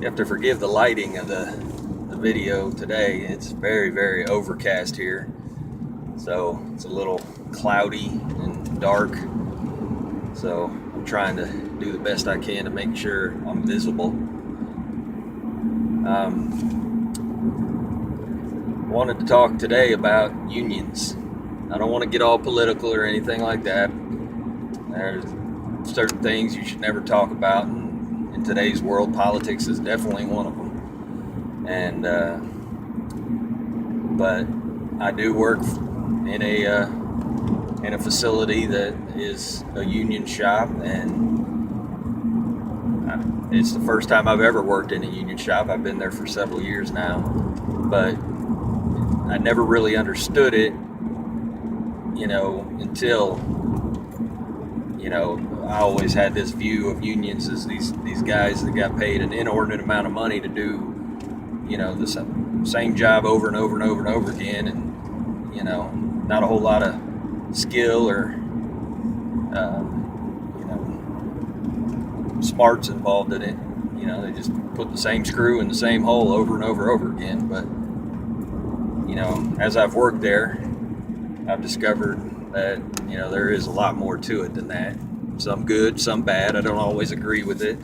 You have to forgive the lighting of the video today. It's very, very overcast here. So it's a little cloudy and dark. So I'm trying to do the best I can to make sure I'm visible. Wanted to talk today about unions. I don't want to get all political or anything like that. There's certain things you should never talk about, and in today's world, politics is definitely one of them. And but I do work in a facility that is a union shop, and it's the first time I've ever worked in a union shop. I've been there for several years now, but I never really understood it, until, I always had this view of unions as these guys that got paid an inordinate amount of money to do, the same job over and over and over and over again, and, not a whole lot of skill or, smarts involved in it. They just put the same screw in the same hole over and over and over again. But, as I've worked there, I've discovered that, there is a lot more to it than that. Some good, some bad. I don't always agree with it.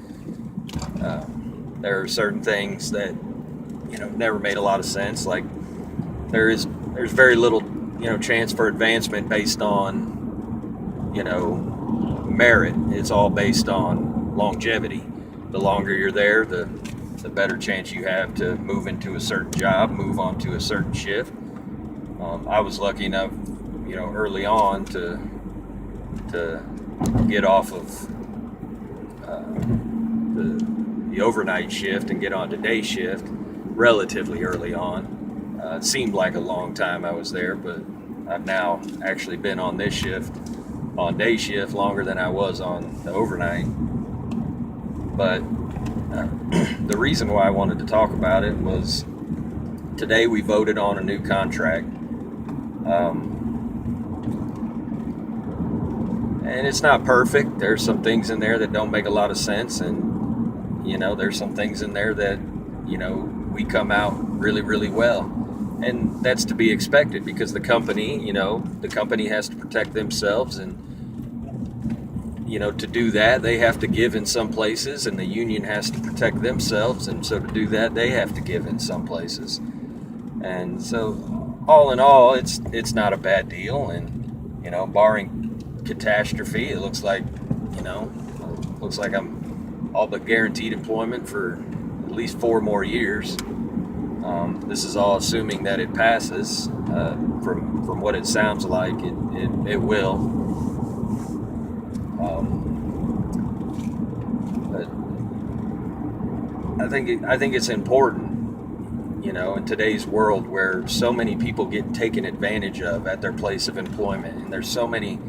There are certain things that, never made a lot of sense. Like there's very little, chance for advancement based on, merit. It's all based on longevity. The longer you're there, the better chance you have to move into a certain job, move on to a certain shift. I was lucky enough, early on to get off of the overnight shift and get on to day shift relatively early on. It seemed like a long time I was there, but I've now actually been on this shift, on day shift, longer than I was on the overnight. But the reason why I wanted to talk about it was today we voted on a new contract. And it's not perfect. There's some things in there that don't make a lot of sense, and there's some things in there that we come out really, really well, and that's to be expected because the company has to protect themselves, and to do that they have to give in some places, and the union has to protect themselves, and so to do that they have to give in some places. And so all in all, it's not a bad deal, and barring catastrophe, it looks like I'm all but guaranteed employment for at least 4 more years. This is all assuming that it passes. From what it sounds like, it will. But I think it's important, in today's world where so many people get taken advantage of at their place of employment, and there's so many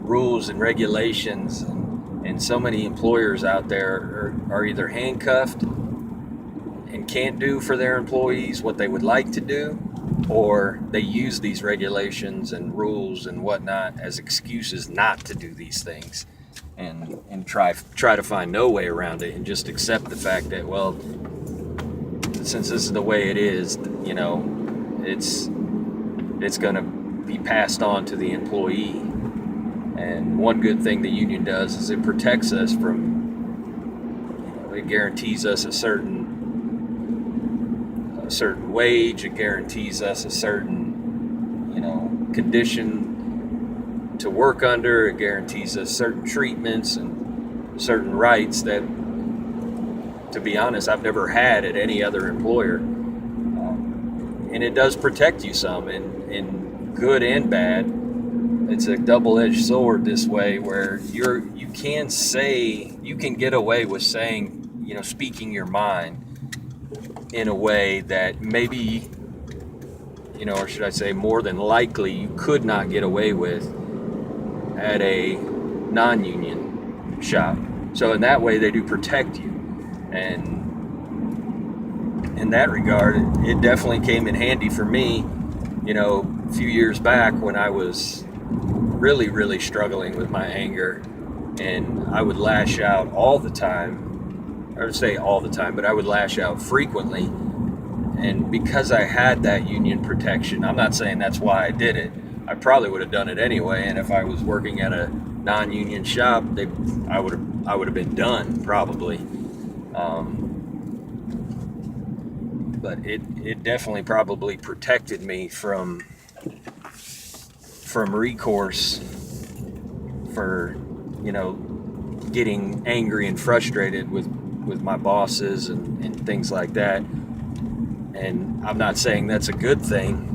rules and regulations, and so many employers out there are either handcuffed and can't do for their employees what they would like to do, or they use these regulations and rules and whatnot as excuses not to do these things, and try to find no way around it, and just accept the fact that, well, since this is the way it is, it's going to be passed on to the employee. And one good thing the union does is it protects us from, it guarantees us a certain wage, it guarantees us a certain, condition to work under, it guarantees us certain treatments and certain rights that, to be honest, I've never had at any other employer. And it does protect you some in good and bad. It's a double-edged sword this way, where you can get away with saying, speaking your mind in a way that maybe, or should I say more than likely, you could not get away with at a non-union shop. So in that way, they do protect you. And in that regard, it definitely came in handy for me, a few years back when I was really, really struggling with my anger, and I would lash out all the time or say all the time, but I would lash out frequently. And because I had that union protection, I'm not saying that's why I did it. I probably would have done it anyway. And if I was working at a non-union shop, I would have been done probably. But it definitely probably protected me from recourse for, getting angry and frustrated with my bosses and things like that. And I'm not saying that's a good thing.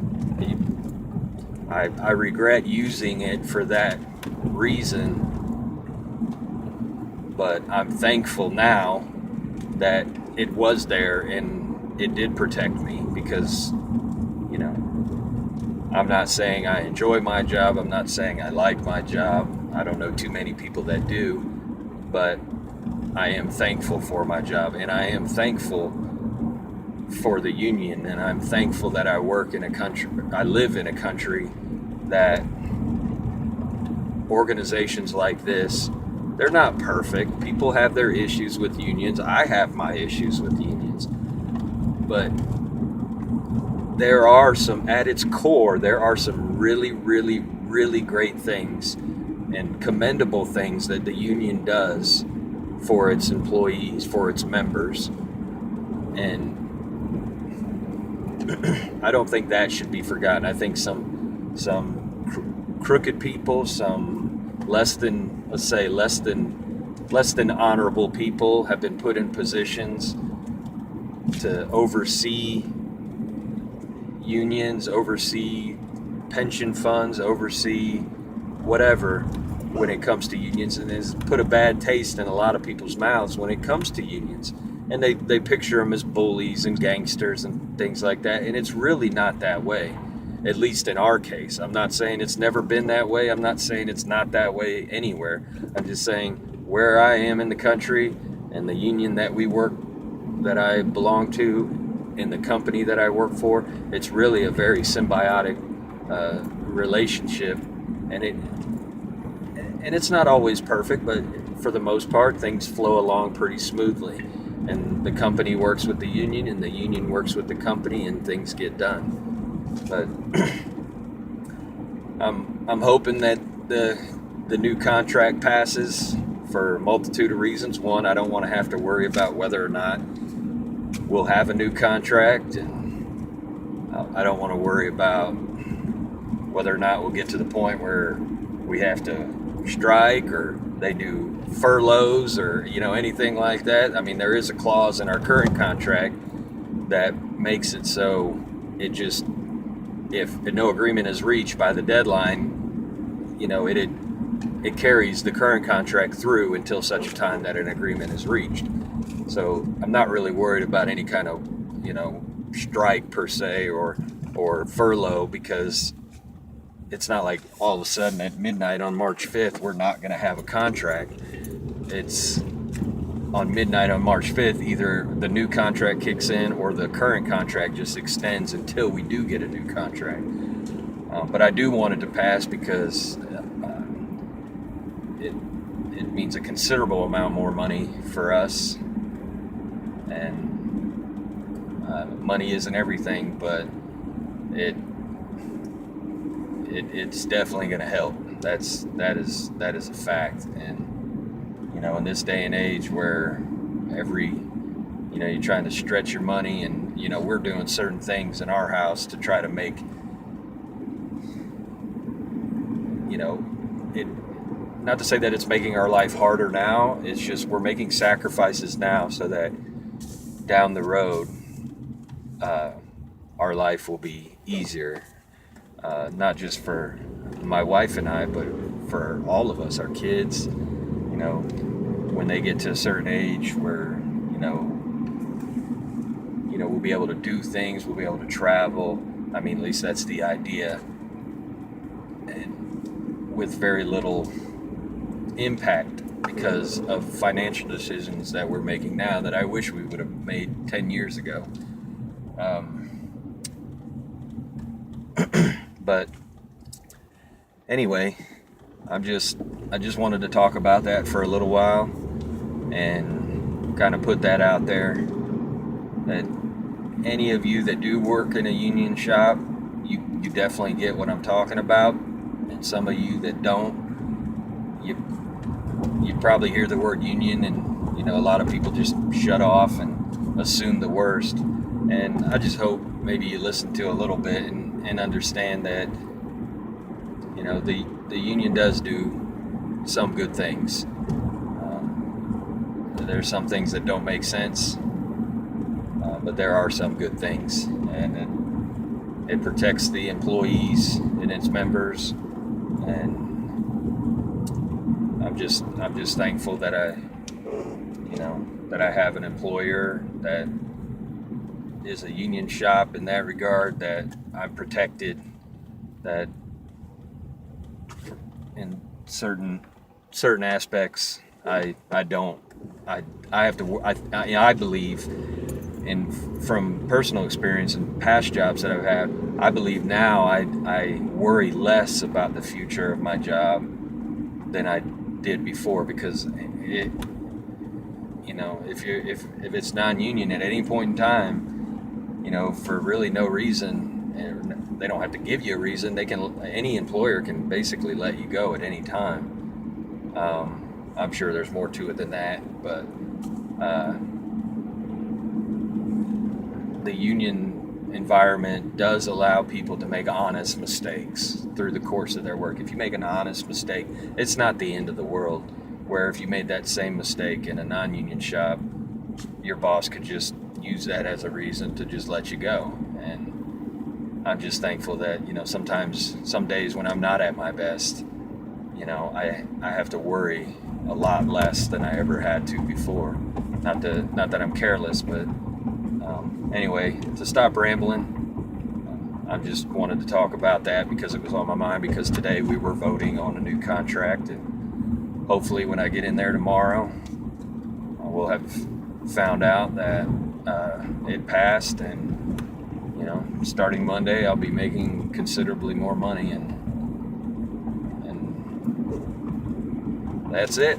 I regret using it for that reason, but I'm thankful now that it was there and it did protect me, because I'm not saying I enjoy my job. I'm not saying I like my job. I don't know too many people that do, but I am thankful for my job, and I am thankful for the union, and I'm thankful that I live in a country that organizations like this, they're not perfect. People have their issues with unions. I have my issues with unions. But at its core, there are some really, really, really great things and commendable things that the union does for its employees, for its members. And I don't think that should be forgotten. I think some crooked people, some less than honorable people have been put in positions to oversee unions, oversee pension funds, oversee whatever when it comes to unions, and has put a bad taste in a lot of people's mouths when it comes to unions. And they picture them as bullies and gangsters and things like that. And it's really not that way, at least in our case. I'm not saying it's never been that way. I'm not saying it's not that way anywhere. I'm just saying where I am in the country and the union that I belong to, in the company that I work for, it's really a very symbiotic relationship. And it's not always perfect, but for the most part, things flow along pretty smoothly. And the company works with the union, and the union works with the company, and things get done. But I'm hoping that the new contract passes for a multitude of reasons. One, I don't want to have to worry about whether or not we'll have a new contract, and I don't want to worry about whether or not we'll get to the point where we have to strike, or they do furloughs, or anything like that. I mean, there is a clause in our current contract that makes it so if no agreement is reached by the deadline, it carries the current contract through until such a time that an agreement is reached. So I'm not really worried about any kind of strike per se or furlough, because it's not like all of a sudden at midnight on March 5th we're not going to have a contract. It's on midnight on March 5th, either the new contract kicks in or the current contract just extends until we do get a new contract. But I do want it to pass, because it means a considerable amount more money for us. And money isn't everything, but it's definitely going to help. That is a fact. And in this day and age where you're trying to stretch your money, and we're doing certain things in our house to try to make it, not to say that it's making our life harder now. It's just we're making sacrifices now so that down the road our life will be easier, not just for my wife and I, but for all of us, our kids. When they get to a certain age where we'll be able to do things, we'll be able to travel. I mean, at least that's the idea, and with very little impact because of financial decisions that we're making now that I wish we would have made 10 years ago. But anyway, I just wanted to talk about that for a little while, and kind of put that out there, that any of you that do work in a union shop, you definitely get what I'm talking about. And some of you that don't, you probably hear the word union, and a lot of people just shut off and assume the worst. And I just hope maybe you listen to a little bit and understand that the union does do some good things. There's some things that don't make sense, but there are some good things, and it protects the employees and its members. And I'm just thankful that I have an employer that is a union shop in that regard, that I'm protected, that in certain aspects I have to. I believe, from personal experience and past jobs that I've had, I believe now I worry less about the future of my job than I did before, because if it's non-union at any point in time, for really no reason, and they don't have to give you a reason, any employer can basically let you go at any time. I'm sure there's more to it than that, but the union environment does allow people to make honest mistakes through the course of their work. If you make an honest mistake, it's not the end of the world. Where if you made that same mistake in a non-union shop, your boss could just use that as a reason to just let you go. And I'm just thankful that sometimes, some days when I'm not at my best, I have to worry a lot less than I ever had to before. Not that I'm careless, but anyway, to stop rambling, I just wanted to talk about that because it was on my mind, because today we were voting on a new contract, and hopefully when I get in there tomorrow, we'll have found out that it passed, and starting Monday I'll be making considerably more money, and that's it.